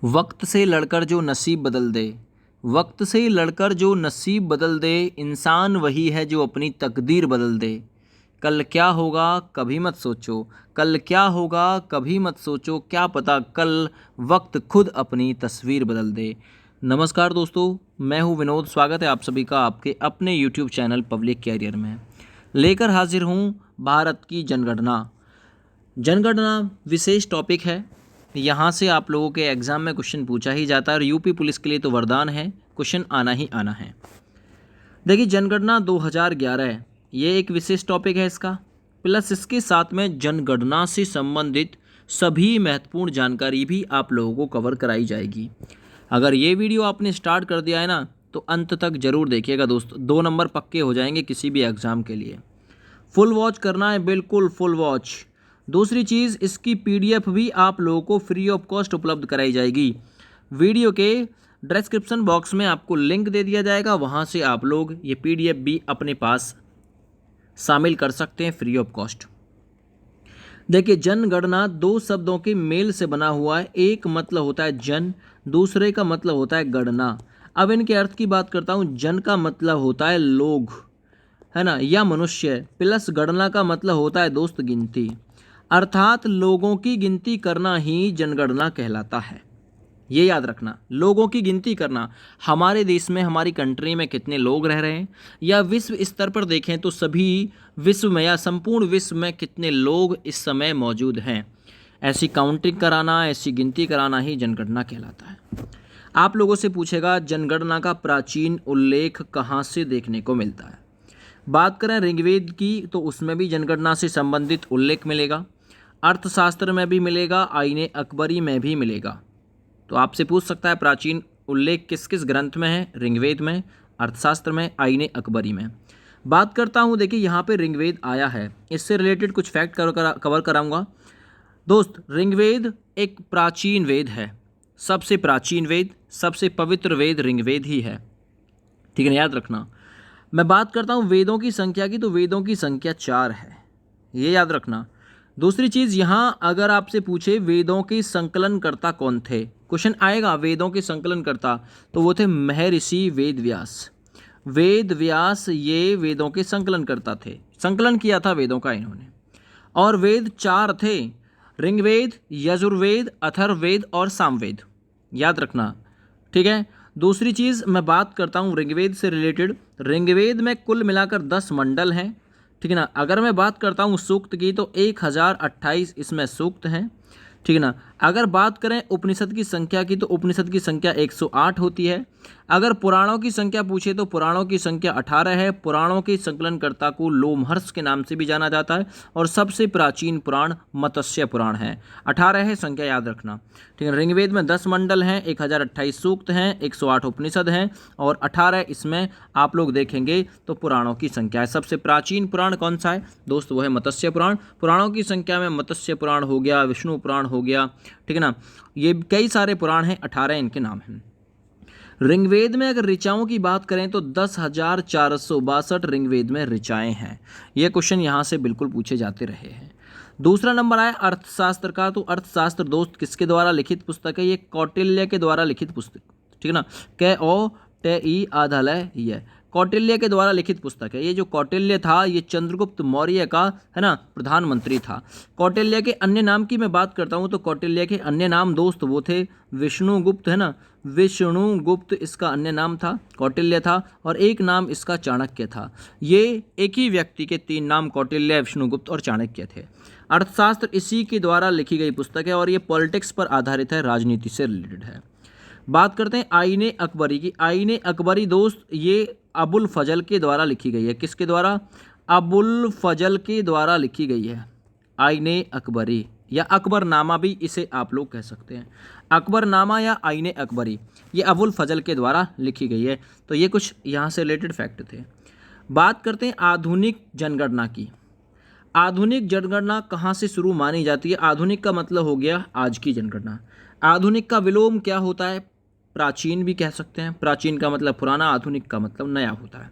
वक्त से लड़कर जो नसीब बदल दे, वक्त से लड़कर जो नसीब बदल दे, इंसान वही है जो अपनी तकदीर बदल दे। कल क्या होगा कभी मत सोचो, कल क्या होगा कभी मत सोचो, क्या पता कल वक्त खुद अपनी तस्वीर बदल दे। नमस्कार दोस्तों, मैं हूं विनोद। स्वागत है आप सभी का आपके अपने यूट्यूब चैनल पब्लिक कैरियर में। लेकर हाजिर हूं भारत की जनगणना। जनगणना विशेष टॉपिक है। यहाँ से आप लोगों के एग्ज़ाम में क्वेश्चन पूछा ही जाता है और यूपी पुलिस के लिए तो वरदान है, क्वेश्चन आना ही आना है। देखिए, जनगणना 2011 है, ये एक विशेष टॉपिक है इसका, प्लस इसके साथ में जनगणना से संबंधित सभी महत्वपूर्ण जानकारी भी आप लोगों को कवर कराई जाएगी। अगर ये वीडियो आपने स्टार्ट कर दिया है ना, तो अंत तक ज़रूर देखिएगा दोस्त, 2 नंबर पक्के हो जाएंगे किसी भी एग्ज़ाम के लिए। फुल वॉच करना है, बिल्कुल फुल वॉच। दूसरी चीज़, इसकी पीडीएफ भी आप लोगों को फ्री ऑफ कॉस्ट उपलब्ध कराई जाएगी। वीडियो के डिस्क्रिप्शन बॉक्स में आपको लिंक दे दिया जाएगा, वहाँ से आप लोग ये पीडीएफ भी अपने पास शामिल कर सकते हैं फ्री ऑफ कॉस्ट। देखिए, जनगणना 2 शब्दों के मेल से बना हुआ है। एक मतलब होता है जन, दूसरे का मतलब होता है गणना। अब इनके अर्थ की बात करता हूँ। जन का मतलब होता है लोग, है ना, या मनुष्य, प्लस गणना का मतलब होता है दोस्त गिनती, अर्थात लोगों की गिनती करना ही जनगणना कहलाता है। ये याद रखना, लोगों की गिनती करना। हमारे देश में, हमारी कंट्री में कितने लोग रह रहे हैं, या विश्व स्तर पर देखें तो सभी विश्व में या संपूर्ण विश्व में कितने लोग इस समय मौजूद हैं, ऐसी काउंटिंग कराना, ऐसी गिनती कराना ही जनगणना कहलाता है। आप लोगों से पूछेगा जनगणना का प्राचीन उल्लेख कहाँ से देखने को मिलता है। बात करें ऋग्वेद की, तो उसमें भी जनगणना से संबंधित उल्लेख मिलेगा। अर्थशास्त्र में भी मिलेगा, आईने अकबरी में भी मिलेगा। तो आपसे पूछ सकता है प्राचीन उल्लेख किस किस ग्रंथ में है। ऋग्वेद में, अर्थशास्त्र में, आईने अकबरी में। बात करता हूँ, देखिए यहाँ पे ऋग्वेद आया है, इससे रिलेटेड कुछ फैक्ट कवर कराऊंगा दोस्त। ऋग्वेद एक प्राचीन वेद है, सबसे प्राचीन वेद, सबसे पवित्र वेद ऋग्वेद ही है, ठीक है ना, याद रखना। मैं बात करता हूँ वेदों की संख्या की, तो वेदों की संख्या 4 है, ये याद रखना। दूसरी चीज़, यहाँ अगर आपसे पूछे वेदों के संकलनकर्ता कौन थे, क्वेश्चन आएगा वेदों के संकलनकर्ता, तो वो थे महर्षि वेद व्यास। वेद व्यास ये वेदों के संकलनकर्ता थे, संकलन किया था वेदों का इन्होंने। और वेद 4 थे, ऋग्वेद, यजुर्वेद, अथर्ववेद और सामवेद, याद रखना, ठीक है। दूसरी चीज़ मैं बात करता हूँ ऋग्वेद से रिलेटेड। ऋग्वेद में कुल मिलाकर 10 मंडल हैं, ठीक है ना। अगर मैं बात करता हूँ सूक्त की, तो 1028 इसमें सूक्त हैं, ठीक है ना। अगर बात करें उपनिषद की संख्या की, तो उपनिषद की संख्या 108 होती है। अगर पुराणों की संख्या पूछे, तो पुराणों की संख्या 18 है। पुराणों के संकलनकर्ता को लोमहर्ष के नाम से भी जाना जाता है, और सबसे प्राचीन पुराण मत्स्य पुराण है। 18 है संख्या, याद रखना, ठीक है। ऋग्वेद में 10 मंडल हैं, 1028 सूक्त हैं, 108 उपनिषद हैं, और 18 इसमें आप लोग देखेंगे तो पुराणों की संख्या है। सबसे प्राचीन पुराण कौन सा है दोस्त, वो है मत्स्य पुराण। पुराणों की संख्या में मत्स्य पुराण हो गया, विष्णु पुराण हो गया, ठीक है ना। ये कई सारे पुराण हैं, 18 इनके नाम हैं। ऋग्वेद में अगर ऋचाओं की बात करें, तो 10,462 ऋग्वेद में ऋचाएं हैं। ये क्वेश्चन यहाँ से बिल्कुल पूछे जाते रहे हैं। दूसरा नंबर आया अर्थशास्त्र का। तो अर्थशास्त्र दोस्त किसके द्वारा लिखित पुस्तक है, ये कौटिल्य के द्वारा लिखित पुस्तक, ठीक है ना। कै ओ टे ई आधालय, ये कौटिल्य के द्वारा लिखित पुस्तक है। ये जो कौटिल्य था, ये चंद्रगुप्त मौर्य का, है ना, प्रधानमंत्री था। कौटिल्य के अन्य नाम की मैं बात करता हूँ, तो कौटिल्य के अन्य नाम दोस्त वो थे विष्णुगुप्त, है ना, विष्णुगुप्त इसका अन्य नाम था, कौटिल्य था, और एक नाम इसका चाणक्य था। ये एक ही व्यक्ति के 3 नाम कौटिल्य, विष्णुगुप्त और चाणक्य थे। अर्थशास्त्र इसी के द्वारा लिखी गई पुस्तक है, और ये पॉलिटिक्स पर आधारित है, राजनीति से रिलेटेड है। बात करते हैं आईने अकबरी की। आईने अकबरी दोस्त ये अबुल फजल के द्वारा लिखी गई है। किसके द्वारा, अबुल फजल के द्वारा लिखी गई है आईने अकबरी, या अकबरनामा भी इसे आप लोग कह सकते हैं। अकबरनामा या आईने अकबरी, ये अबुल फजल के द्वारा लिखी गई है। तो ये कुछ यहाँ से रिलेटेड फैक्ट थे। बात करते हैं आधुनिक जनगणना की। आधुनिक जनगणना कहाँ से शुरू मानी जाती है। आधुनिक का मतलब हो गया आज की जनगणना। आधुनिक का विलोम क्या होता है, प्राचीन भी कह सकते हैं। प्राचीन का मतलब पुराना, आधुनिक का मतलब नया होता है।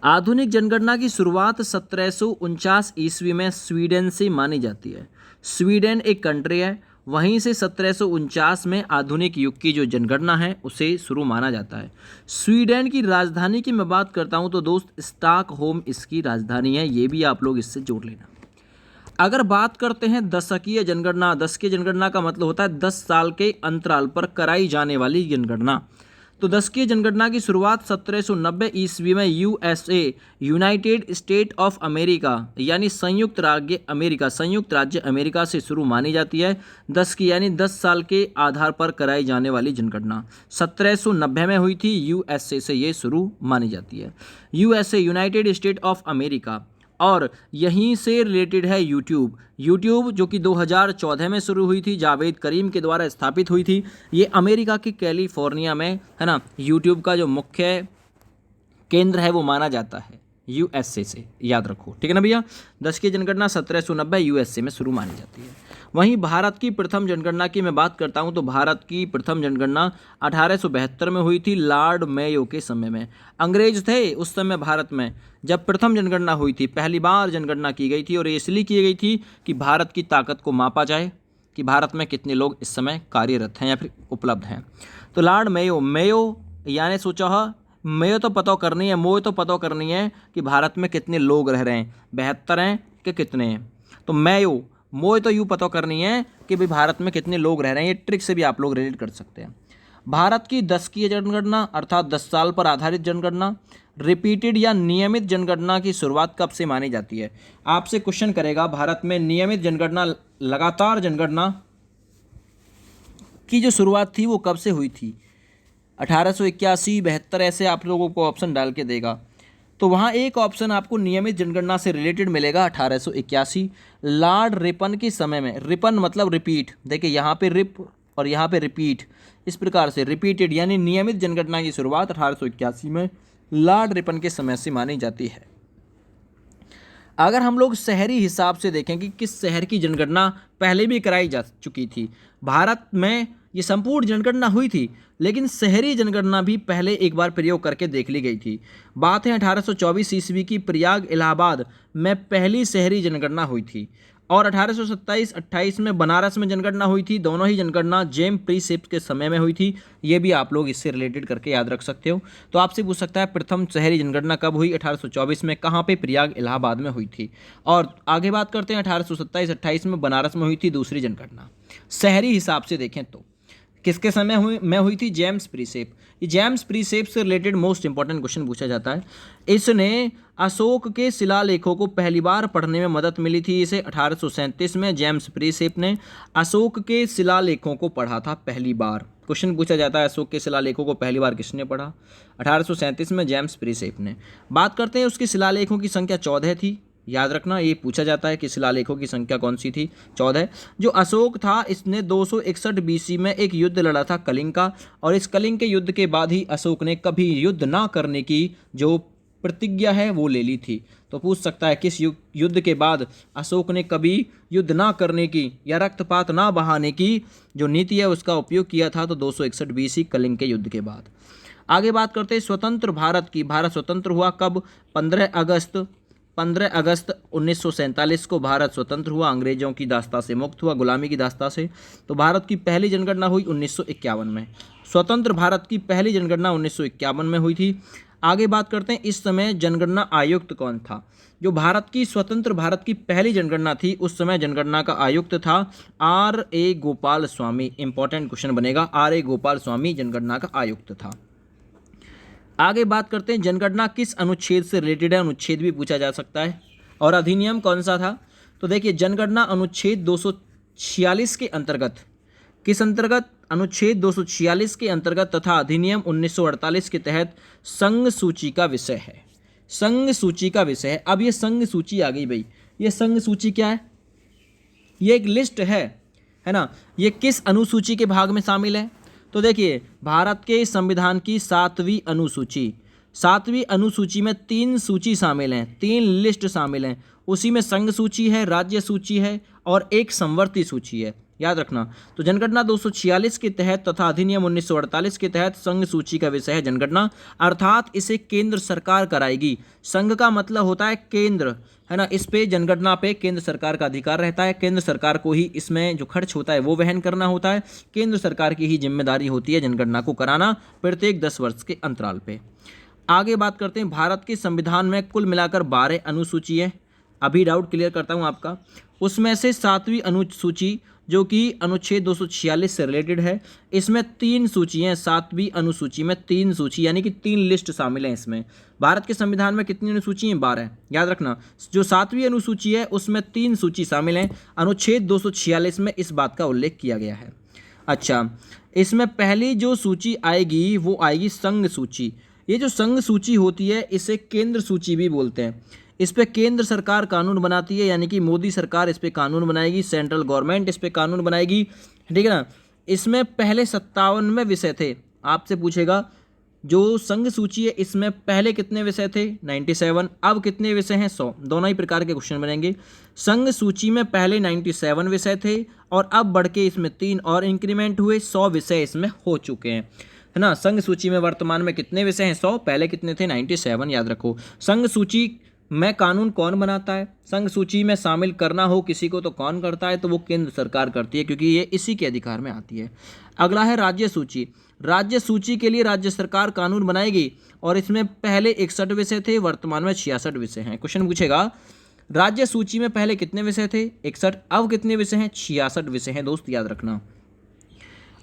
आधुनिक जनगणना की शुरुआत 1749 ईस्वी में स्वीडन से मानी जाती है। स्वीडन एक कंट्री है, वहीं से 1749 में आधुनिक युग की जो जनगणना है उसे शुरू माना जाता है। स्वीडन की राजधानी की मैं बात करता हूँ तो दोस्त स्टॉकहोम इसकी राजधानी है, ये भी आप लोग इससे जोड़ लेना। अगर बात करते हैं दशकीय जनगणना, दशकीय जनगणना का मतलब होता है 10 साल के अंतराल पर कराई जाने वाली जनगणना। तो दशकीय जनगणना की शुरुआत 1790 ईस्वी में USA, United state of America यानी संयुक्त राज्य अमेरिका से शुरू मानी जाती है। 10 की यानी 10 साल के आधार पर कराई जाने वाली जनगणना 1790 में हुई थी, यूएसए से ये शुरू मानी जाती है। USA, United state of America. और यहीं से रिलेटेड है यूट्यूब जो कि 2014 में शुरू हुई थी, जावेद करीम के द्वारा स्थापित हुई थी। ये अमेरिका के कैलिफोर्निया में है ना, यूट्यूब का जो मुख्य केंद्र है वो माना जाता है यूएसए से, याद रखो, ठीक है ना भैया। 10 की जनगणना 1790 यूएसए में शुरू मानी जाती है। वहीं भारत की प्रथम जनगणना की मैं बात करता हूं तो भारत की प्रथम जनगणना 1872 में हुई थी, लॉर्ड मेयो के समय में। अंग्रेज थे उस समय भारत में जब प्रथम जनगणना हुई थी, पहली बार जनगणना की गई थी, और ये इसलिए की गई थी कि भारत की ताकत को मापा जाए कि भारत में कितने लोग इस समय कार्यरत हैं या फिर उपलब्ध हैं। तो लॉर्ड मेयो यानी सोचा मेयो तो पता करनी है, मोय तो पता करनी है कि भारत में कितने लोग रह रहे हैं, 72 हैं कि कितने हैं। तो मोय तो यूँ पता करनी है कि भाई भारत में कितने लोग रह रहे हैं। ये ट्रिक से भी आप लोग रिलेट कर सकते हैं। भारत की 10 की जनगणना अर्थात 10 साल पर आधारित जनगणना, रिपीटेड या नियमित जनगणना की शुरुआत कब से मानी जाती है? आपसे क्वेश्चन करेगा भारत में नियमित जनगणना, लगातार जनगणना की जो शुरुआत थी वो कब से हुई थी? 1881, 72 ऐसे आप लोगों को ऑप्शन डाल के देगा। तो वहाँ एक ऑप्शन आपको नियमित जनगणना से रिलेटेड मिलेगा 1881, लॉर्ड रिपन के समय में। रिपन मतलब रिपीट, देखिए यहाँ पे रिप और यहाँ पे रिपीट, इस प्रकार से रिपीटेड यानी नियमित जनगणना की शुरुआत 1881 में लॉर्ड रिपन के समय से मानी जाती है। अगर हम लोग शहरी हिसाब से देखें कि किस शहर की जनगणना पहले भी कराई जा चुकी थी, भारत में ये संपूर्ण जनगणना हुई थी लेकिन शहरी जनगणना भी पहले एक बार प्रयोग करके देख ली गई थी। बात है 1824 ईस्वी की, प्रयाग इलाहाबाद में पहली शहरी जनगणना हुई थी, और 1827-28 में बनारस में जनगणना हुई थी। दोनों ही जनगणना जेम्स प्रीसेप्ट के समय में हुई थी। ये भी आप लोग इससे रिलेटेड करके याद रख सकते हो। तो आपसे पूछ सकता है प्रथम शहरी जनगणना कब हुई? 1824 में। कहाँ पे? प्रयाग इलाहाबाद में हुई थी। और आगे बात करते हैं 1827-28 में बनारस में हुई थी दूसरी जनगणना। शहरी हिसाब से देखें तो किसके समय में हुई थी? जेम्स प्रीसेप। ये जेम्स प्रीसेप से रिलेटेड मोस्ट इंपॉर्टेंट क्वेश्चन पूछा जाता है। इसने अशोक के शिलालेखों को पहली बार पढ़ने में मदद मिली थी इसे 1837 में। जेम्स प्रीसेप ने अशोक के शिलालेखों को पढ़ा था पहली बार। क्वेश्चन पूछा जाता है अशोक के शिलालेखों को पहली बार किसने पढ़ा? 1837 में जेम्स प्रीसेप ने। बात करते हैं उसके शिलालेखों की संख्या 14 थी। याद रखना, ये पूछा जाता है कि शिलालेखों की संख्या कौन सी थी? 14। जो अशोक था इसने 261 बीसी में एक युद्ध लड़ा था कलिंग का, और इस कलिंग के युद्ध के बाद ही अशोक ने कभी युद्ध ना करने की जो प्रतिज्ञा है वो ले ली थी। तो पूछ सकता है किस युद्ध के बाद अशोक ने कभी युद्ध ना करने की या रक्तपात ना बहाने की जो नीति है उसका उपयोग किया था? तो 261 बीसी कलिंग के युद्ध के बाद। आगे बात करते हैं स्वतंत्र भारत की। भारत स्वतंत्र हुआ कब? 15 अगस्त 1947 को भारत स्वतंत्र हुआ, अंग्रेजों की दास्ता से मुक्त हुआ, गुलामी की दास्ता से। तो भारत की पहली जनगणना हुई 1951 में। स्वतंत्र भारत की पहली जनगणना 1951 में हुई थी। आगे बात करते हैं इस समय जनगणना आयुक्त कौन था? जो भारत की स्वतंत्र भारत की पहली जनगणना थी उस समय जनगणना का आयुक्त था R.A. Gopal Swami. Important question बनेगा, R.A. गोपाल स्वामी जनगणना का आयुक्त था। आगे बात करते हैं जनगणना किस अनुच्छेद से रिलेटेड है? अनुच्छेद भी पूछा जा सकता है। और अधिनियम कौन सा था? तो देखिए जनगणना अनुच्छेद 246 के अंतर्गत, किस अंतर्गत? अनुच्छेद 246 के अंतर्गत तथा अधिनियम 1948 के तहत संघ सूची का विषय है। संघ सूची का विषय है। अब ये संघ सूची आ गई भाई। ये संघ सूची क्या है? ये एक लिस्ट है ना। ये किस अनुसूची के भाग में शामिल है? तो देखिए भारत के संविधान की 7वीं अनुसूची, 7वीं अनुसूची में 3 सूची शामिल हैं, 3 लिस्ट शामिल हैं। उसी में संघ सूची है, राज्य सूची है और एक संवर्ती सूची है। याद रखना। तो जनगणना 246 के तहत तथा अधिनियम 1948 के तहत संघ सूची का विषय है जनगणना, अर्थात इसे केंद्र सरकार कराएगी। संघ का मतलब होता है केंद्र, है ना। इस पे जनगणना पे केंद्र सरकार का अधिकार रहता है, केंद्र सरकार को ही इसमें जो खर्च होता है वो वहन करना होता है, केंद्र सरकार की ही जिम्मेदारी होती है जनगणना को कराना प्रत्येक 10 वर्ष के अंतराल पे। आगे बात करते हैं, भारत के संविधान में कुल मिलाकर 12 अनुसूची है। अभी डाउट क्लियर करता हूँ आपका। उसमें से 7वीं अनुसूची जो कि अनुच्छेद 246 से रिलेटेड है, इसमें 3 सूची हैं। 7वीं अनुसूची में 3 सूची यानी कि 3 लिस्ट शामिल हैं इसमें। भारत के संविधान में कितनी अनुसूची हैं? 12। याद रखना, जो 7वीं अनुसूची है उसमें 3 सूची शामिल हैं। अनुच्छेद 246 में इस बात का उल्लेख किया गया है। अच्छा, इसमें पहली जो सूची आएगी वो आएगी संघ सूची। ये जो संघ सूची होती है इसे केंद्र सूची भी बोलते हैं। इस पे केंद्र सरकार कानून बनाती है, यानी कि मोदी सरकार इस पे कानून बनाएगी, सेंट्रल गवर्नमेंट इस पे कानून बनाएगी, ठीक है ना। इसमें पहले 57 विषय थे। आपसे पूछेगा जो संघ सूची है इसमें पहले कितने विषय थे? 97। अब कितने विषय हैं? 100। दोनों ही प्रकार के क्वेश्चन बनेंगे। संघ सूची में पहले 97 विषय थे और अब बढ़ के इसमें 3 और इंक्रीमेंट हुए, 100 विषय इसमें हो चुके हैं, है ना। संघ सूची में वर्तमान में कितने विषय हैं? 100। पहले कितने थे? 97। याद रखो। संघ सूची में कानून कौन बनाता है? संघ सूची में शामिल करना हो किसी को तो कौन करता है? तो वो केंद्र सरकार करती है, क्योंकि ये इसी के अधिकार में आती है। अगला है राज्य सूची। राज्य सूची के लिए राज्य सरकार कानून बनाएगी और इसमें पहले 61 विषय थे, वर्तमान में 66 विषय हैं। क्वेश्चन पूछेगा राज्य सूची में पहले कितने विषय थे? 61। अब कितने विषय हैं? 66 विषय हैं दोस्त, याद रखना।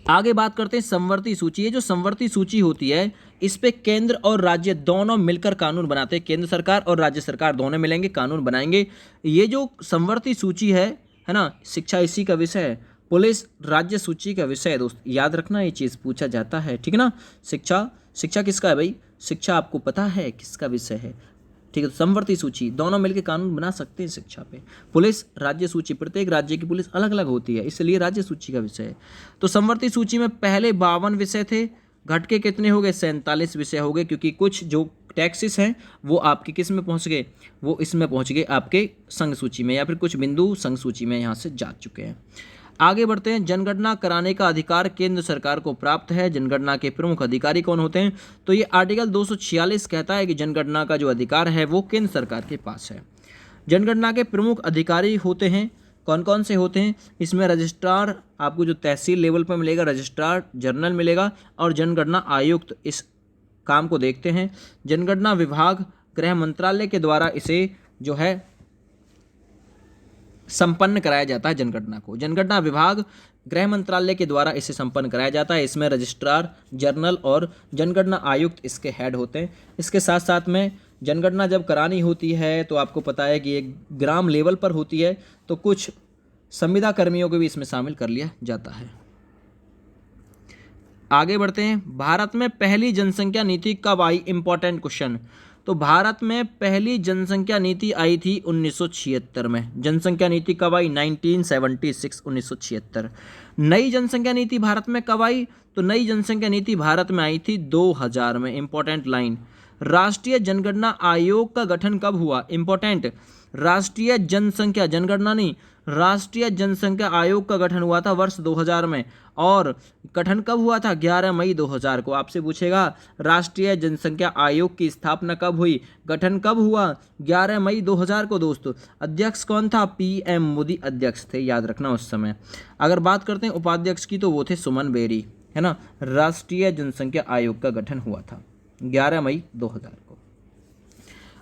आगे बात करते हैं संवर्ती सूची। ये जो संवर्ती सूची होती है इस पे केंद्र और राज्य दोनों मिलकर कानून बनाते हैं। केंद्र सरकार और राज्य सरकार दोनों मिलेंगे, कानून बनाएंगे। ये जो संवर्ती सूची है ना, शिक्षा इसी का विषय है, पुलिस राज्य सूची का विषय है दोस्त, याद रखना। ये चीज़ पूछा जाता है, ठीक है ना। शिक्षा किसका है भाई? शिक्षा आपको पता है किसका विषय है, ठीक है। तो संवर्ती सूची दोनों मिलकर कानून बना सकते हैं शिक्षा पे। पुलिस राज्य सूची, प्रत्येक राज्य की पुलिस अलग अलग होती है, इसलिए राज्य सूची का विषय है। तो संवर्ती सूची में पहले 52 विषय थे, घट के कितने हो गए? 47 विषय हो गए, क्योंकि कुछ जो टैक्सेस हैं वो आपके किस में पहुंच गए? वो इसमें पहुंच गए आपके संघ सूची में, या फिर कुछ बिंदु संघ सूची में यहाँ से जा चुके हैं। आगे बढ़ते हैं। जनगणना कराने का अधिकार केंद्र सरकार को प्राप्त है। जनगणना के प्रमुख अधिकारी कौन होते हैं? तो ये आर्टिकल 246 कहता है कि जनगणना का जो अधिकार है वो केंद्र सरकार के पास है। जनगणना के प्रमुख अधिकारी होते हैं, कौन कौन से होते हैं? इसमें रजिस्ट्रार, आपको जो तहसील लेवल पर मिलेगा रजिस्ट्रार जनरल मिलेगा, और जनगणना आयुक्त इस काम को देखते हैं। जनगणना विभाग गृह मंत्रालय के द्वारा इसे जो है संपन्न कराया जाता है जनगणना को। जनगणना विभाग गृह मंत्रालय के द्वारा इसे संपन्न कराया जाता है। इसमें रजिस्ट्रार जनरल और जनगणना आयुक्त इसके हेड होते हैं। इसके साथ साथ में जनगणना जब करानी होती है तो आपको पता है कि एक ग्राम लेवल पर होती है, तो कुछ संविदा कर्मियों को भी इसमें शामिल कर लिया जाता है। आगे बढ़ते हैं। भारत में पहली जनसंख्या नीति कब आई? Important question. तो भारत में पहली जनसंख्या नीति आई थी 1976 में। जनसंख्या नीति कब आई? 1976, 1976। नई जनसंख्या नीति भारत में कब आई? तो नई जनसंख्या नीति भारत में आई थी 2000 में। Important line. राष्ट्रीय जनगणना आयोग का गठन कब हुआ? इंपॉर्टेंट। राष्ट्रीय जनसंख्या, जनगणना नहीं, राष्ट्रीय जनसंख्या आयोग का गठन हुआ था वर्ष 2000 में। और गठन कब हुआ था? 11 मई 2000 को। आपसे पूछेगा राष्ट्रीय जनसंख्या आयोग की स्थापना कब हुई, गठन कब हुआ? 11 मई 2000 को दोस्तों। अध्यक्ष कौन था? PM मोदी अध्यक्ष थे, याद रखना उस समय। अगर बात करते हैं उपाध्यक्ष की तो वो थे सुमन बेरी, है ना। राष्ट्रीय जनसंख्या आयोग का गठन हुआ था 11 मई 2000 को।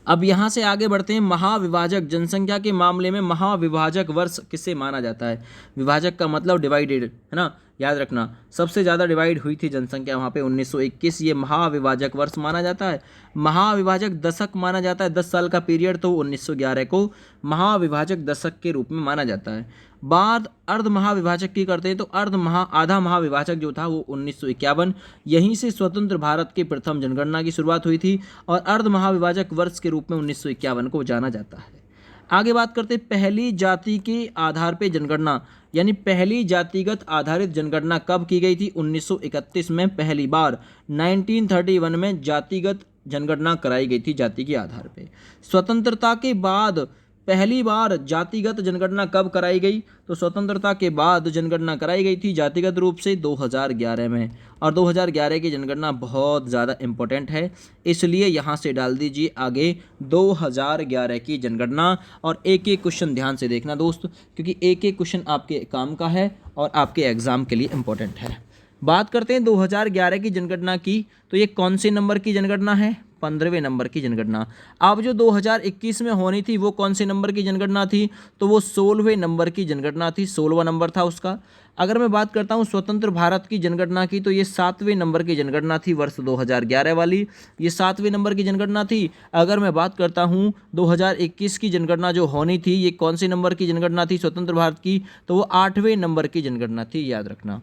अब यहाँ से आगे बढ़ते हैं। महाविभाजक, जनसंख्या के मामले में महाविभाजक वर्ष किसे माना जाता है? विभाजक का मतलब डिवाइडेड, है ना, याद रखना। सबसे ज़्यादा डिवाइड हुई थी जनसंख्या वहाँ पे 1921, ये महाविभाजक वर्ष माना जाता है। महाविभाजक दशक माना जाता है, 10 साल का पीरियड, तो 1911 को महाविभाजक दशक के रूप में माना जाता है। बात अर्ध महाविभाजक की करते हैं तो आधा महाविभाजक जो था वो 1951, यहीं से स्वतंत्र भारत के प्रथम जनगणना की शुरुआत हुई थी और अर्ध महाविभाजक वर्ष के रूप में 1951 को जाना जाता है। आगे बात करते हैं पहली जाति के आधार पे जनगणना, यानी पहली जातिगत आधारित जनगणना कब की गई थी? 1931 में पहली बार। 1931 में जातिगत जनगणना कराई गई थी जाति के आधार पे। स्वतंत्रता के बाद पहली बार जातिगत जनगणना कब कराई गई? तो स्वतंत्रता के बाद जनगणना कराई गई थी जातिगत रूप से 2011 में। और 2011 की जनगणना बहुत ज़्यादा इम्पोर्टेंट है, इसलिए यहाँ से डाल दीजिए आगे 2011 की जनगणना। और एक एक क्वेश्चन ध्यान से देखना दोस्त, क्योंकि एक एक क्वेश्चन आपके काम का है और आपके एग्ज़ाम के लिए इम्पोर्टेंट है। बात करते हैं 2011 की जनगणना की, तो ये कौन से नंबर की जनगणना है? 15वें नंबर की जनगणना। अब जो 2021 में होनी थी वो कौन से नंबर की जनगणना थी? तो वो 16वें नंबर की जनगणना थी, 16वां नंबर था उसका। अगर मैं बात करता हूँ स्वतंत्र भारत की जनगणना की, तो ये 7वें नंबर की जनगणना थी वर्ष 2011 वाली, ये 7वें नंबर की जनगणना थी। अगर मैं बात करता हूँ 2021 की जनगणना जो होनी थी, ये कौन से नंबर की जनगणना थी स्वतंत्र भारत की? तो वो 8वें नंबर की जनगणना थी, याद रखना।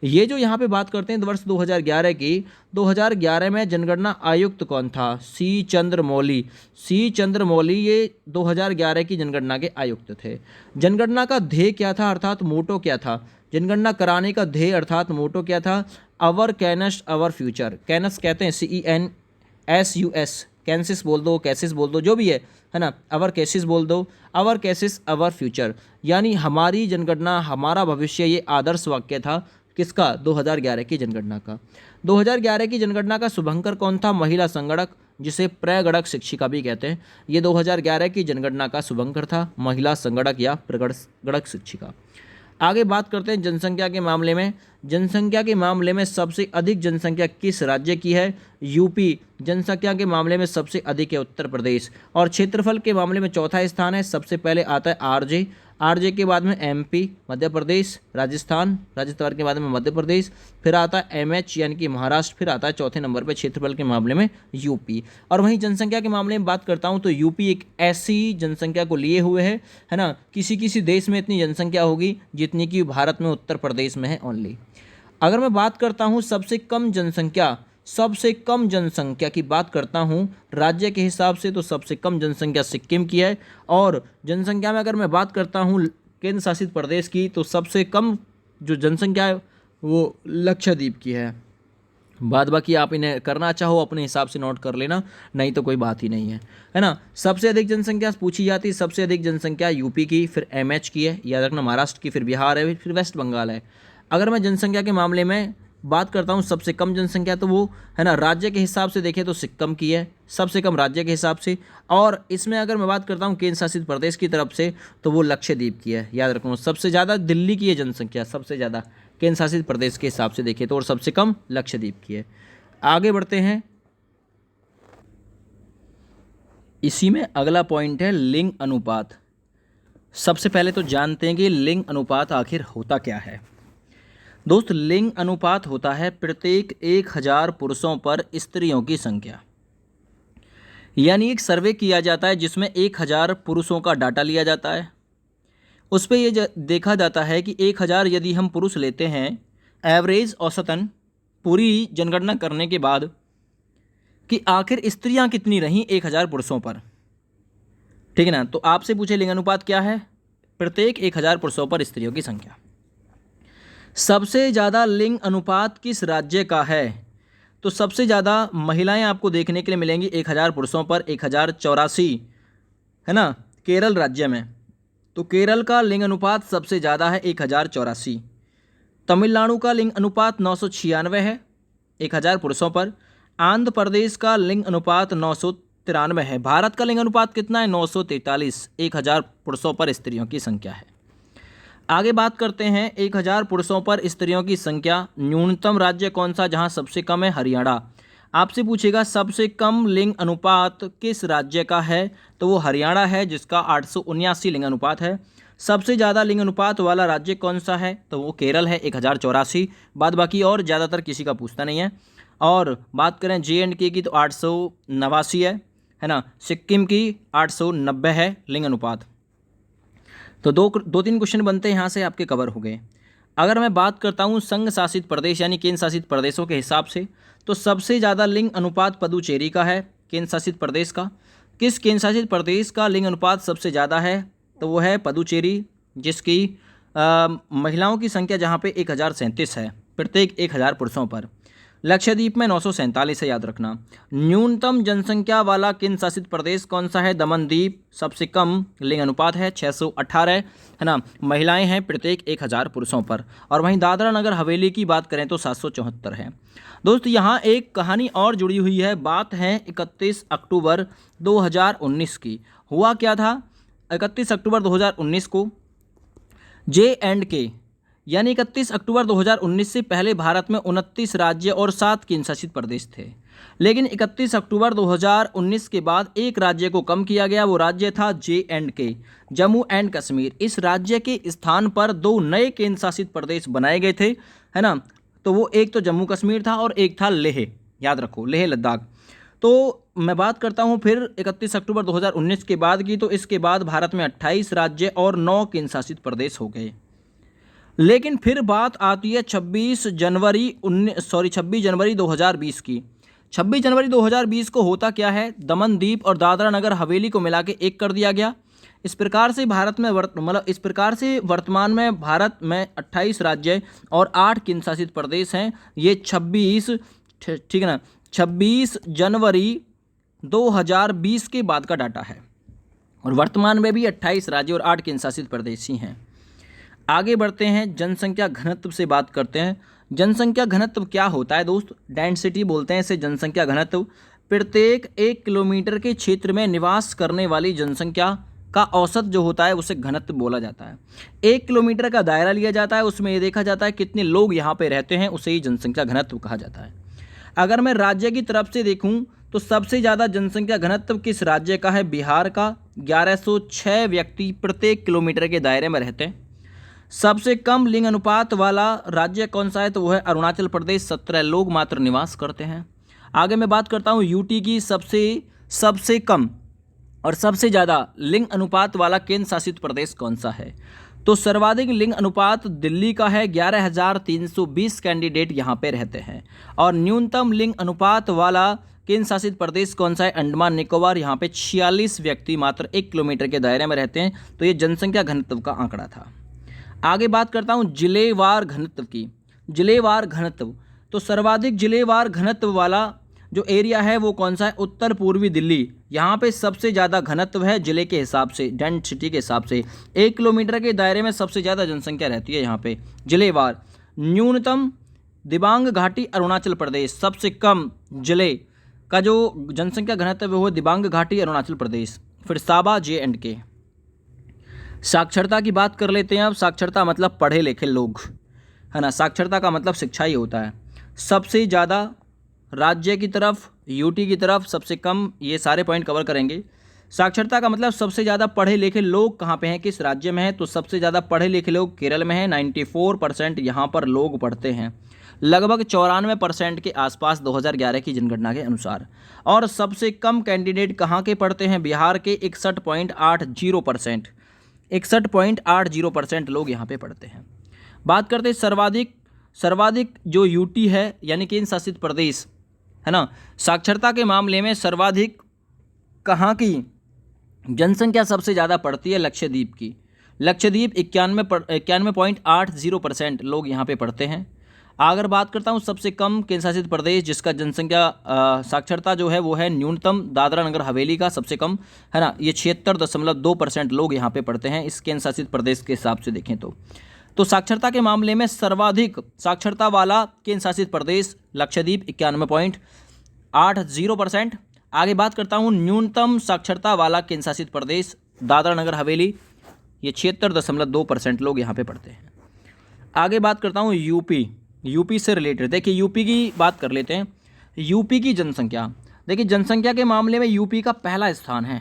ये जो यहाँ पे बात करते हैं वर्ष 2011 की, 2011 में जनगणना आयुक्त कौन था? सी चंद्रमौली। सी चंद्रमौली ये 2011 की जनगणना के आयुक्त थे। जनगणना का ध्येय क्या था, अर्थात मोटो क्या था? जनगणना कराने का ध्येय अर्थात मोटो क्या था? अवर कैनस अवर फ्यूचर। कैनस कहते हैं CENSUS, कैंसिस बोल दो, कैसिस बोल दो, जो भी है ना, अवर कैसिस बोल दो, अवर कैसिस अवर फ्यूचर, यानी हमारी जनगणना हमारा भविष्य, ये आदर्श वाक्य था किसका? 2011 की जनगणना का। 2011 की जनगणना का शुभंकर कौन था? महिला संगणक, जिसे प्रगणक शिक्षिका भी कहते हैं। ये 2011 की जनगणना का शुभंकर था, महिला संगणक या प्रगणक शिक्षिका। आगे बात करते हैं जनसंख्या के मामले में। जनसंख्या के मामले में सबसे अधिक जनसंख्या किस राज्य की है? यूपी। जनसंख्या के मामले में सबसे अधिक है उत्तर प्रदेश। और क्षेत्रफल के मामले में चौथा स्थान है, सबसे पहले आता है आरजे, आरजे के बाद में एमपी मध्य प्रदेश, राजस्थान के बाद में मध्य प्रदेश, फिर आता है एमएच यानी कि महाराष्ट्र, फिर आता है चौथे नंबर पर क्षेत्रफल के मामले में यूपी। और वहीं जनसंख्या के मामले में बात करता हूं तो यूपी एक ऐसी जनसंख्या को लिए हुए है ना, किसी देश में इतनी जनसंख्या होगी जितनी कि भारत में उत्तर प्रदेश में है ओनली। अगर मैं बात करता हूँ सबसे कम जनसंख्या की बात करता हूँ राज्य के हिसाब से, तो सबसे कम जनसंख्या सिक्किम की है। और जनसंख्या में अगर मैं बात करता हूँ केंद्र शासित प्रदेश की, तो सबसे कम जो जनसंख्या है वो लक्षद्वीप की है। बाद बाकी आप इन्हें करना चाहो अपने हिसाब से नोट कर लेना, नहीं तो कोई बात ही नहीं है ना। सबसे अधिक जनसंख्या पूछी जाती है, सबसे अधिक जनसंख्या यूपी की, फिर एमएच की है, याद रखना, महाराष्ट्र की, फिर बिहार है, फिर वेस्ट बंगाल है। अगर मैं जनसंख्या के मामले में बात करता हूँ सबसे कम जनसंख्या, तो वो है ना राज्य के हिसाब से देखें तो सिक्किम की है, सबसे कम राज्य के हिसाब से। और इसमें अगर मैं बात करता हूँ केंद्र शासित प्रदेश की तरफ से, तो वो लक्षद्वीप की है, याद रखना। सबसे ज़्यादा दिल्ली की है जनसंख्या, सबसे ज़्यादा केंद्र शासित प्रदेश के हिसाब से देखें तो, और सबसे कम लक्षद्वीप की है। आगे बढ़ते हैं, इसी में अगला पॉइंट है लिंग अनुपात। सबसे पहले तो जानते हैं कि लिंग अनुपात आखिर होता क्या है। दोस्त, लिंग अनुपात होता है प्रत्येक 1000 पुरुषों पर स्त्रियों की संख्या। यानी एक सर्वे किया जाता है जिसमें 1000 पुरुषों का डाटा लिया जाता है, उस पर यह देखा जाता है कि 1000 यदि हम पुरुष लेते हैं एवरेज औसतन पूरी जनगणना करने के बाद, कि आखिर स्त्रियां कितनी रहीं 1000 पुरुषों पर, ठीक है ना। तो आपसे पूछे लिंग अनुपात क्या है? प्रत्येक 1000 पुरुषों पर स्त्रियों की संख्या। सबसे ज़्यादा लिंग अनुपात किस राज्य का है? तो सबसे ज़्यादा महिलाएं आपको देखने के लिए मिलेंगी 1000 पुरुषों पर 1084, है ना, केरल राज्य में। तो केरल का लिंग अनुपात सबसे ज़्यादा है 1084। तमिलनाडु का लिंग अनुपात 996 है 1000 पुरुषों पर। आंध्र प्रदेश का लिंग अनुपात 993 है। भारत का लिंग अनुपात कितना है? 943, 1000 पुरुषों पर स्त्रियों की संख्या है। आगे बात करते हैं 1000 पुरुषों पर स्त्रियों की संख्या। न्यूनतम राज्य कौन सा जहां सबसे कम है? हरियाणा। आपसे पूछेगा सबसे कम लिंग अनुपात किस राज्य का है? तो वो हरियाणा है, जिसका 879 लिंग अनुपात है। सबसे ज़्यादा लिंग अनुपात वाला राज्य कौन सा है? तो वो केरल है 1084। बाद बाकी और ज़्यादातर किसी का पूछता नहीं है। और बात करें JNK की तो 889 है ना। सिक्किम की 890 है लिंग अनुपात। तो दो तीन क्वेश्चन बनते हैं यहाँ से आपके कवर हो गए। अगर मैं बात करता हूँ संघ शासित प्रदेश यानी केंद्र शासित प्रदेशों के हिसाब से, तो सबसे ज़्यादा लिंग अनुपात पुदुचेरी का है, केंद्र शासित प्रदेश का। किस केंद्र शासित प्रदेश का लिंग अनुपात सबसे ज़्यादा है? तो वो है पुदुचेरी, जिसकी महिलाओं की संख्या जहाँ पे 1037 है प्रत्येक 1000 पुरुषों पर। लक्षद्वीप में 947 है, याद रखना। न्यूनतम जनसंख्या वाला केंद्र शासित प्रदेश कौन सा है? दमनदीप। सबसे कम लिंग अनुपात है 618 है ना, महिलाएं हैं प्रत्येक 1000 पुरुषों पर। और वहीं दादरा नगर हवेली की बात करें तो 774 है। दोस्त यहाँ एक कहानी और जुड़ी हुई है, बात है 31 अक्टूबर 2019 की। हुआ क्या था? 31 अक्टूबर 2019 को J&K यानी 31 अक्टूबर 2019 से पहले भारत में 29 राज्य और 7 केंद्र शासित प्रदेश थे। लेकिन 31 अक्टूबर 2019 के बाद एक राज्य को कम किया गया, वो राज्य था J&K, जम्मू एंड कश्मीर। इस राज्य के स्थान पर 2 नए केंद्र शासित प्रदेश बनाए गए थे, है ना। तो वो एक तो जम्मू कश्मीर था और एक था लेह, याद रखो, लेह लद्दाख। तो मैं बात करता हूँ फिर 31 अक्टूबर 2019 के बाद की, तो इसके बाद भारत में 28 राज्य और 9 केंद्र शासित प्रदेश हो गए। लेकिन फिर बात आती है 26 जनवरी 2020 की। 26 जनवरी 2020 को होता क्या है? दमनदीप और दादरा नगर हवेली को मिला के एक कर दिया गया। इस प्रकार से भारत में इस प्रकार से वर्तमान में भारत में 28 राज्य और 8 केंद्र शासित प्रदेश हैं। ये 26, ठीक है ना, 26 जनवरी 2020 के बाद का डाटा है। और वर्तमान में भी 28 राज्य और 8 केंद्र शासित प्रदेश ही हैं। आगे बढ़ते हैं, जनसंख्या घनत्व से बात करते हैं। जनसंख्या घनत्व क्या होता है दोस्त? डेंसिटी बोलते हैं इसे, जनसंख्या घनत्व। प्रत्येक 1 किलोमीटर के क्षेत्र में निवास करने वाली जनसंख्या का औसत जो होता है उसे घनत्व बोला जाता है। 1 किलोमीटर का दायरा लिया जाता है, उसमें ये देखा जाता है कितने लोग यहाँ पे रहते हैं, उसे ही जनसंख्या घनत्व कहा जाता है। अगर मैं राज्य की तरफ से देखूँ तो सबसे ज़्यादा जनसंख्या घनत्व किस राज्य का है? बिहार का। 1106 व्यक्ति प्रत्येक किलोमीटर के दायरे में रहते हैं। सबसे कम लिंग अनुपात वाला राज्य कौन सा है? तो वह है अरुणाचल प्रदेश, 17 लोग मात्र निवास करते हैं। आगे मैं बात करता हूँ यूटी की। सबसे कम और सबसे ज़्यादा लिंग अनुपात वाला केंद्र शासित प्रदेश कौन सा है? तो सर्वाधिक लिंग अनुपात दिल्ली का है, 11,320 कैंडिडेट यहाँ पे रहते हैं। और न्यूनतम लिंग अनुपात वाला केंद्र शासित प्रदेश कौन सा है? अंडमान निकोबार। यहाँ पे 46 व्यक्ति मात्र 1 किलोमीटर के दायरे में रहते हैं। तो ये जनसंख्या घनत्व का आंकड़ा था। आगे बात करता हूँ जिलेवार घनत्व की। जिलेवार घनत्व, तो सर्वाधिक जिलेवार घनत्व वाला जो एरिया है वो कौन सा है? उत्तर पूर्वी दिल्ली। यहाँ पे सबसे ज़्यादा घनत्व है जिले के हिसाब से, डेंसिटी के हिसाब से। 1 किलोमीटर के दायरे में सबसे ज़्यादा जनसंख्या रहती है यहाँ पे, जिलेवार। न्यूनतम दिबांग घाटी अरुणाचल प्रदेश। सबसे कम जिले का जो जनसंख्या घनत्व है वो दिबांग घाटी अरुणाचल प्रदेश। फिर साबा J&K। साक्षरता की बात कर लेते हैं अब। साक्षरता मतलब पढ़े लिखे लोग, है ना। साक्षरता का मतलब शिक्षा ही होता है। सबसे ज़्यादा राज्य की तरफ, यूटी की तरफ सबसे कम, ये सारे पॉइंट कवर करेंगे। साक्षरता का मतलब सबसे ज़्यादा पढ़े लिखे लोग कहाँ पे हैं, किस राज्य में है? तो सबसे ज़्यादा पढ़े लिखे लोग केरल में हैं, 94% यहाँ पर लोग पढ़ते हैं, लगभग 94% के आसपास 2011 की जनगणना के अनुसार। और सबसे कम कैंडिडेट कहाँ के पढ़ते हैं? बिहार के 61.80%। 61.80% लोग यहाँ पे पढ़ते हैं। बात करते हैं सर्वाधिक जो यूटी है यानी केंद्र शासित प्रदेश, है ना, साक्षरता के मामले में सर्वाधिक कहाँ की जनसंख्या सबसे ज़्यादा पढ़ती है? लक्षद्वीप की। लक्षद्वीप 91.80% लोग यहाँ पे पढ़ते हैं। अगर बात करता हूँ सबसे कम केंद्र शासित प्रदेश जिसका जनसंख्या साक्षरता जो है वो है न्यूनतम, दादरा नगर हवेली का सबसे कम, है ना। ये 76.2% लोग यहाँ पे पढ़ते हैं इस केंद्र शासित प्रदेश के हिसाब से देखें तो साक्षरता के मामले में सर्वाधिक साक्षरता वाला केंद्र शासित प्रदेश लक्षद्वीप 91.80%। आगे बात करता हूँ न्यूनतम साक्षरता वाला केंद्र शासित प्रदेश दादरा नगर हवेली, ये 76.2% लोग यहाँ पे पढ़ते हैं। आगे बात करता हूँ यूपी से रिलेटेड। देखिए यूपी की बात कर लेते हैं। यूपी की जनसंख्या, देखिए जनसंख्या के मामले में यूपी का पहला स्थान है।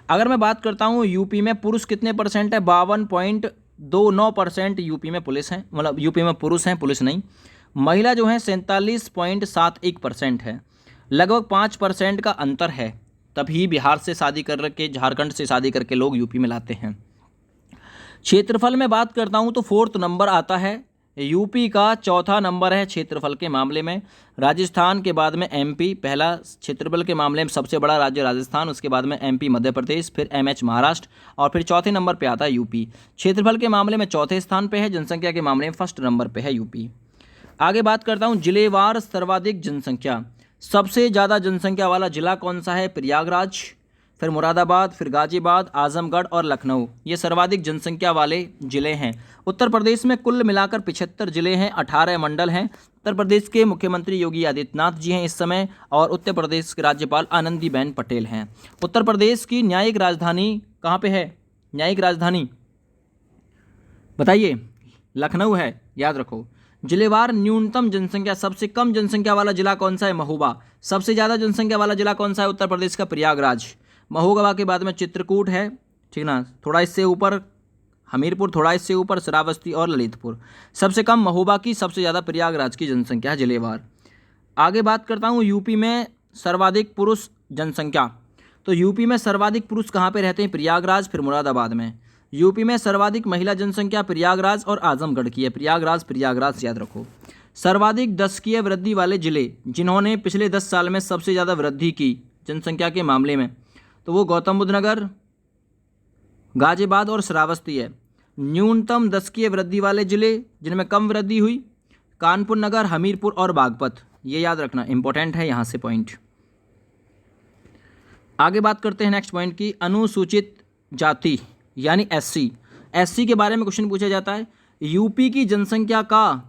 अगर मैं बात करता हूँ यूपी में पुरुष कितने परसेंट है? 52.29% यूपी में पुलिस हैं, मतलब यूपी में पुरुष हैं, पुलिस नहीं। महिला जो है 47.71% है, लगभग 5% का अंतर है। तभी बिहार से शादी करके, झारखंड से शादी करके लोग यूपी में लाते हैं। क्षेत्रफल में बात करता हूँ तो 4th नंबर आता है, यूपी का 4था नंबर है क्षेत्रफल के मामले में। राजस्थान के बाद में एमपी, पहला क्षेत्रफल के मामले में सबसे बड़ा राज्य राजस्थान, उसके बाद में एमपी मध्य प्रदेश, फिर एमएच महाराष्ट्र और फिर चौथे नंबर पे आता है यूपी। क्षेत्रफल के मामले में चौथे स्थान पे है, जनसंख्या के मामले में 1st नंबर पे है यूपी। आगे बात करता हूँ जिलेवार सर्वाधिक जनसंख्या। सबसे ज़्यादा जनसंख्या वाला जिला कौन सा है? प्रयागराज, फिर मुरादाबाद, फिर गाजियाबाद, आजमगढ़ और लखनऊ, ये सर्वाधिक जनसंख्या वाले जिले हैं। उत्तर प्रदेश में कुल मिलाकर 75 जिले हैं, 18 मंडल हैं। उत्तर प्रदेश के मुख्यमंत्री योगी आदित्यनाथ जी हैं इस समय, और उत्तर प्रदेश के राज्यपाल आनंदीबेन पटेल हैं। उत्तर प्रदेश की न्यायिक राजधानी कहाँ पे है? न्यायिक राजधानी बताइए। लखनऊ है, याद रखो। जिलेवार न्यूनतम जनसंख्या, सबसे कम जनसंख्या वाला जिला कौन सा है? महोबा। सबसे ज़्यादा जनसंख्या वाला जिला कौन सा है? उत्तर प्रदेश का प्रयागराज। महोबा के बाद में चित्रकूट है, ठीक ना, थोड़ा इससे ऊपर हमीरपुर, थोड़ा इससे ऊपर श्रावस्ती और ललितपुर। सबसे कम महोबा की, सबसे ज़्यादा प्रयागराज की जनसंख्या है जिलेवार। आगे बात करता हूँ यूपी में सर्वाधिक पुरुष जनसंख्या। तो यूपी में सर्वाधिक पुरुष कहाँ पे रहते हैं? प्रयागराज, फिर मुरादाबाद में। यूपी में सर्वाधिक महिला जनसंख्या प्रयागराज और आजमगढ़ की है। प्रयागराज याद रखो। सर्वाधिक दशकीय वृद्धि वाले जिले जिन्होंने पिछले 10 साल में सबसे ज़्यादा वृद्धि की जनसंख्या के मामले में, तो वो गौतम बुद्ध नगर, गाजियाबाद और श्रावस्ती है। न्यूनतम दशकीय वृद्धि वाले जिले जिनमें कम वृद्धि हुई, कानपुर नगर, हमीरपुर और बागपत, ये याद रखना, इंपॉर्टेंट है यहाँ से पॉइंट। आगे बात करते हैं नेक्स्ट पॉइंट की, अनुसूचित जाति यानी एससी के बारे में क्वेश्चन पूछा जाता है। यूपी की जनसंख्या का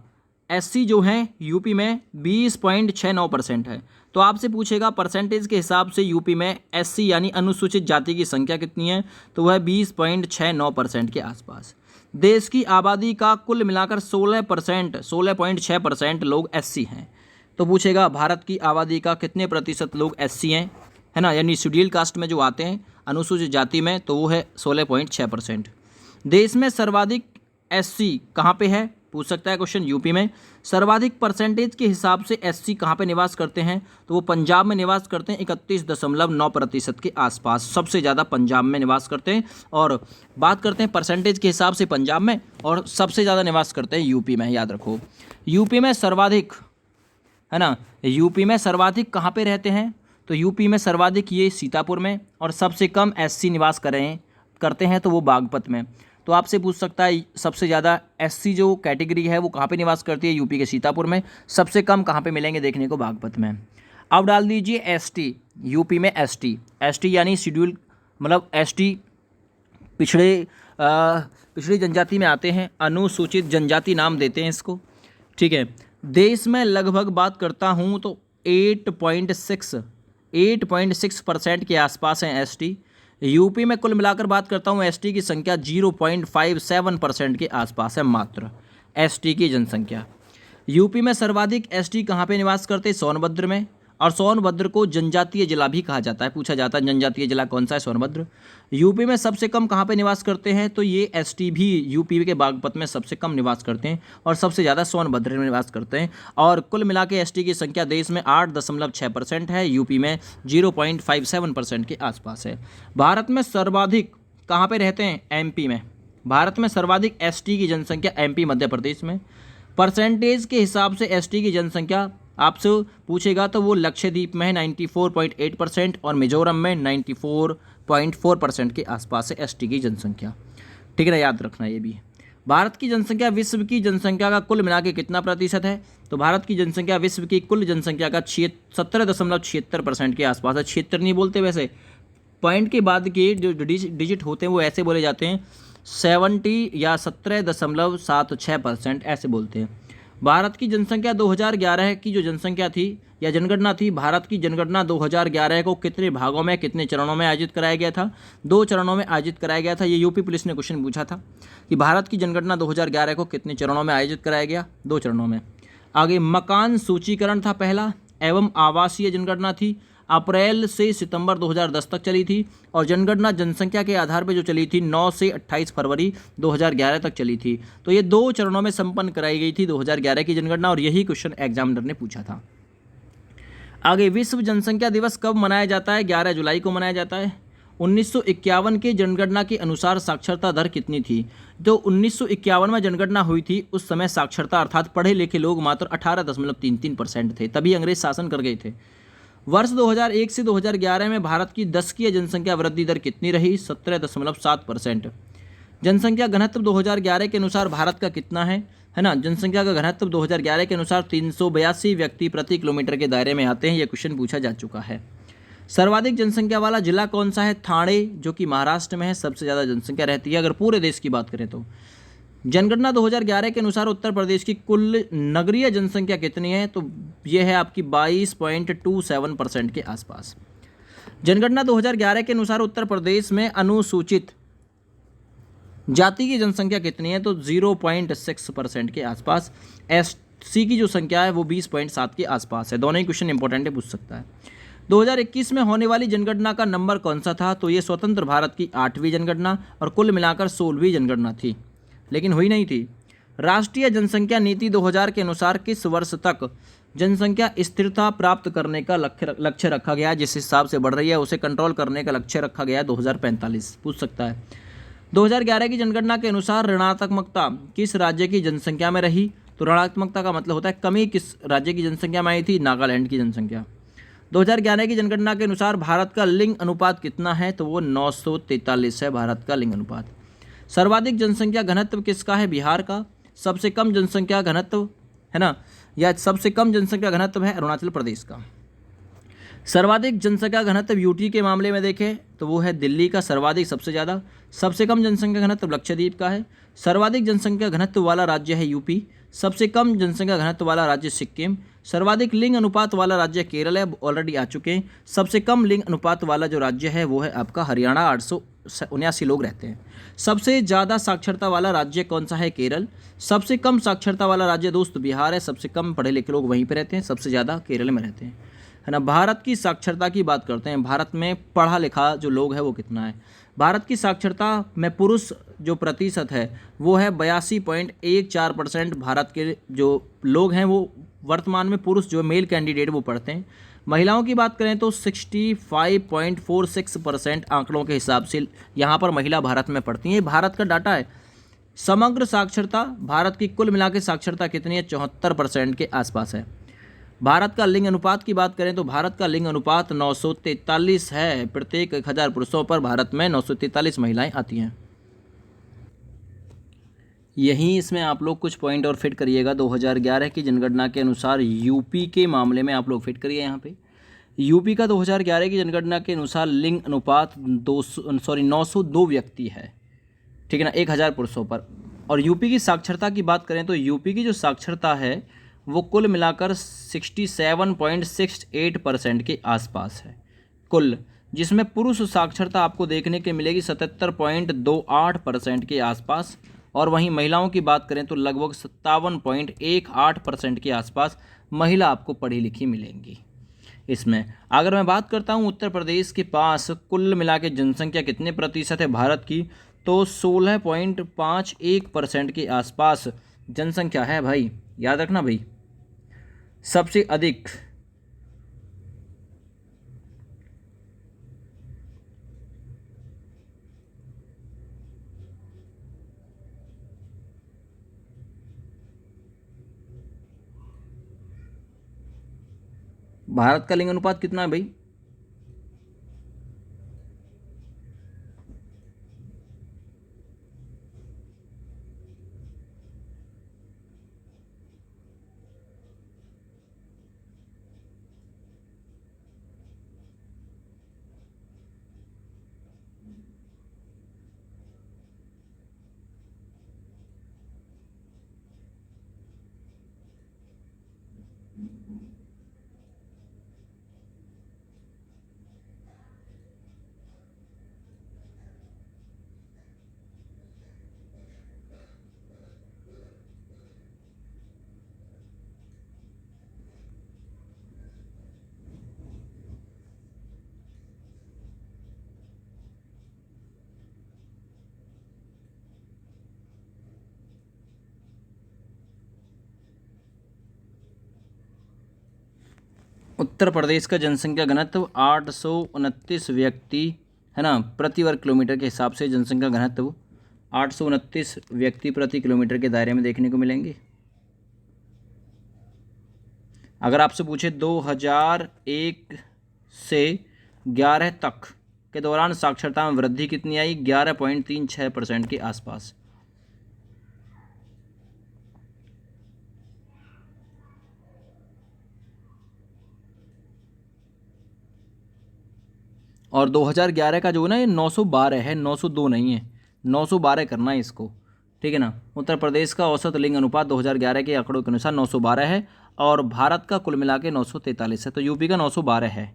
एससी जो है यूपी में 20.69% है। तो आपसे पूछेगा परसेंटेज के हिसाब से यूपी में एससी यानी अनुसूचित जाति की संख्या कितनी है? तो वह 20.69% के आसपास। देश की आबादी का कुल मिलाकर 16.6% लोग एससी हैं। तो पूछेगा भारत की आबादी का कितने प्रतिशत लोग एससी हैं, है ना, यानी शेड्यूल कास्ट में जो आते हैं अनुसूचित जाति में, तो वो है 16.6%। देश में सर्वाधिक एससी कहाँ पे है? पूछ सकता है क्वेश्चन, यूपी में। सर्वाधिक परसेंटेज के हिसाब से एससी कहाँ पे निवास करते हैं? तो वो पंजाब में निवास करते हैं, 31.9% के आसपास। सबसे ज़्यादा पंजाब में निवास करते हैं। और बात करते हैं परसेंटेज के हिसाब से पंजाब में, और सबसे ज़्यादा निवास करते हैं यूपी में, याद रखो। यूपी में सर्वाधिक, है ना, यूपी में सर्वाधिक कहाँ पे रहते हैं? तो यूपी में सर्वाधिक ये सीतापुर में, और सबसे कम एससी निवास करते हैं तो वो बागपत में। तो आपसे पूछ सकता है सबसे ज़्यादा एससी जो कैटेगरी है वो कहाँ पे निवास करती है? यूपी के सीतापुर में। सबसे कम कहाँ पे मिलेंगे देखने को? बागपत में। अब डाल दीजिए एसटी। यूपी में एसटी यानी शेड्यूल, मतलब एसटी पिछड़ी जनजाति में आते हैं, अनुसूचित जनजाति नाम देते हैं इसको, ठीक है। देश में लगभग बात करता हूँ तो 8.6% के आसपास हैं एसटी। यूपी में कुल मिलाकर बात करता हूँ एसटी की संख्या 0.57% के आसपास है मात्र, एसटी की जनसंख्या। यूपी में सर्वाधिक एसटी कहाँ पे निवास करते हैं? सोनभद्र में। और सोनभद्र को जनजातीय जिला भी कहा जाता है, पूछा जाता है जनजातीय जिला कौन सा है? सोनभद्र। यूपी में सबसे कम कहाँ पे निवास करते हैं? तो ये एसटी भी यूपी के बागपत में सबसे कम निवास करते हैं, और सबसे ज़्यादा सोनभद्र में निवास करते हैं। और कुल मिला के एसटी की संख्या देश में 8.6% है, यूपी में 0.57% के आसपास है। भारत में सर्वाधिक कहाँ पर रहते हैं? एमपी में। भारत में सर्वाधिक एसटी की जनसंख्या एमपी, मध्य प्रदेश में। परसेंटेज के हिसाब से एसटी की जनसंख्या आपसे पूछेगा तो वो लक्षद्वीप में है 94.8% और मिजोरम में 94.4% के आसपास है एसटी की जनसंख्या, ठीक है ना, याद रखना ये भी। भारत की जनसंख्या विश्व की जनसंख्या का कुल मिला के कितना प्रतिशत है? तो भारत की जनसंख्या विश्व की कुल जनसंख्या का 17.76% के आसपास है। 76 नहीं बोलते वैसे, पॉइंट के बाद के जो डिजिट होते हैं वो ऐसे बोले जाते हैं, 70 या 17.76% ऐसे बोलते हैं। भारत की जनसंख्या 2011 की जो जनसंख्या थी या जनगणना थी, भारत की जनगणना 2011 को कितने भागों में, कितने चरणों में आयोजित कराया गया था? 2 चरणों में आयोजित कराया गया था। ये यूपी पुलिस ने क्वेश्चन पूछा था कि भारत की जनगणना 2011 को कितने चरणों में आयोजित कराया गया? 2 चरणों में। आगे मकान सूचीकरण था पहला, एवं आवासीय जनगणना थी, अप्रैल से सितंबर 2010 तक चली थी। और जनगणना जनसंख्या के आधार पर जो चली थी 9 से 28 फरवरी 2011 तक चली थी। तो ये 2 चरणों में संपन्न कराई गई थी 2011 की जनगणना, और यही क्वेश्चन एग्जामिनर ने पूछा था। आगे विश्व जनसंख्या दिवस कब मनाया जाता है? 11 जुलाई को मनाया जाता है। 1951 के जनगणना के अनुसार साक्षरता दर कितनी थी? जो 1951 में जनगणना हुई थी उस समय साक्षरता अर्थात पढ़े लिखे लोग मात्र 18.33% थे, तभी अंग्रेज शासन कर गए थे। वर्ष 2001 से 2011 में भारत की दशकीय जनसंख्या वृद्धि दर कितनी रही? 17.7%। जनसंख्या घनत्व 2011 के अनुसार भारत का कितना है? है ना। जनसंख्या का घनत्व 2011 के अनुसार 382 व्यक्ति प्रति किलोमीटर के दायरे में आते हैं। यह क्वेश्चन पूछा जा चुका है। सर्वाधिक जनसंख्या वाला जिला कौन सा है? ठाणे, जो कि महाराष्ट्र में है, सबसे ज़्यादा जनसंख्या रहती है अगर पूरे देश की बात करें तो। जनगणना 2011 के अनुसार उत्तर प्रदेश की कुल नगरीय जनसंख्या कितनी है? तो ये है आपकी 22.27% के आसपास। जनगणना 2011 के अनुसार उत्तर प्रदेश में अनुसूचित जाति की जनसंख्या कितनी है? तो 0.6% के आसपास। एससी की जो संख्या है वो 20.7 के आसपास है। दोनों ही क्वेश्चन इंपॉर्टेंट है, पूछ सकता है। 2021 में होने वाली जनगणना का नंबर कौन सा था? तो ये स्वतंत्र भारत की 8वीं जनगणना और कुल मिलाकर 16वीं जनगणना थी, लेकिन हुई नहीं थी। राष्ट्रीय जनसंख्या नीति 2000 के अनुसार किस वर्ष तक जनसंख्या स्थिरता प्राप्त करने का लक्ष्य रखा गया? जिस हिसाब से बढ़ रही है उसे कंट्रोल करने का लक्ष्य रखा गया है 2045, पूछ सकता है। 2011 की जनगणना के अनुसार ऋणात्मकता किस राज्य की जनसंख्या में रही? तो ऋणात्मकता का मतलब होता है कमी किस राज्य की जनसंख्या में आई थी? नागालैंड की जनसंख्या। 2011 की जनगणना के अनुसार भारत का लिंग अनुपात कितना है? तो वो 943 है भारत का लिंग अनुपात। सर्वाधिक जनसंख्या घनत्व किसका है? बिहार का। सबसे कम जनसंख्या घनत्व है ना, या सबसे कम जनसंख्या घनत्व है अरुणाचल प्रदेश का। सर्वाधिक जनसंख्या घनत्व यूटी के मामले में देखें तो वो है दिल्ली का सर्वाधिक, सबसे ज़्यादा। सबसे कम जनसंख्या घनत्व लक्षद्वीप का है। सर्वाधिक जनसंख्या घनत्व वाला राज्य है यूपी। सबसे कम जनसंख्या घनत्व वाला राज्य सिक्किम। सर्वाधिक लिंग अनुपात वाला राज्य केरल है, ऑलरेडी आ चुके हैं। सबसे कम लिंग अनुपात वाला जो राज्य है वो है आपका हरियाणा, 879 लोग रहते हैं। सबसे ज़्यादा साक्षरता वाला राज्य कौन सा है? केरल। सबसे कम साक्षरता वाला राज्य दोस्त बिहार है। सबसे कम पढ़े लिखे लोग वहीं पर रहते हैं, सबसे ज़्यादा केरल में रहते हैं, है ना। भारत की साक्षरता की बात करते हैं। भारत में पढ़ा लिखा जो लोग है वो कितना है? भारत की साक्षरता में पुरुष जो प्रतिशत है वो है 82.14%। भारत के जो लोग हैं वो वर्तमान में पुरुष जो मेल कैंडिडेट वो पढ़ते हैं। महिलाओं की बात करें तो 65.46% आंकड़ों के हिसाब से यहाँ पर महिला भारत में पढ़ती हैं। भारत का डाटा है। समग्र साक्षरता भारत की कुल मिला के साक्षरता कितनी है? 74% के आसपास है। भारत का लिंग अनुपात की बात करें तो भारत का लिंग अनुपात 943 है। प्रत्येक 1000 पुरुषों पर भारत में 943 महिलाएं आती हैं। यहीं इसमें आप लोग कुछ पॉइंट और फिट करिएगा। 2011 की जनगणना के अनुसार यूपी के मामले में आप लोग फिट करिए। यहाँ पे यूपी का 2011 की जनगणना के अनुसार लिंग अनुपात 902 व्यक्ति है, ठीक है ना, 1000 पुरुषों पर। और यूपी की साक्षरता की बात करें तो यूपी की जो साक्षरता है वो कुल मिलाकर 67.68% के आसपास है कुल, जिसमें पुरुष साक्षरता आपको देखने के मिलेगी 77.28% के आसपास। और वहीं महिलाओं की बात करें तो लगभग 57.18% के आसपास महिला आपको पढ़ी लिखी मिलेंगी। इसमें अगर मैं बात करता हूं उत्तर प्रदेश के पास कुल मिला के जनसंख्या कितने प्रतिशत है भारत की, तो 16.51% के आसपास जनसंख्या है भाई, याद रखना भाई, सबसे अधिक। भारत का लिंग अनुपात कितना है भाई? उत्तर प्रदेश का जनसंख्या घनत्व 829 व्यक्ति, है ना, प्रति वर्ग किलोमीटर के हिसाब से जनसंख्या घनत्व 829 व्यक्ति प्रति किलोमीटर के दायरे में देखने को मिलेंगे। अगर आपसे पूछे 2001 से 11 तक के दौरान साक्षरता में वृद्धि कितनी आई? 11.36% के आसपास। और 2011 का जो है ना ये 912 है, 902 नहीं है, 912 करना है इसको, ठीक है ना। उत्तर प्रदेश का औसत लिंग अनुपात 2011 के आंकड़ों के अनुसार 912 है और भारत का कुल मिला के 943 है, तो यूपी का 912 है।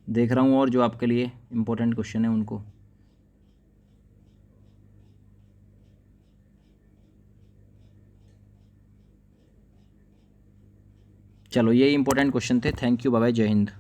देख रहा हूँ और जो आपके लिए इम्पोर्टेंट क्वेश्चन है उनको। चलो ये इंपॉर्टेंट क्वेश्चन थे। थैंक यू, बाय बाय, जय हिंद।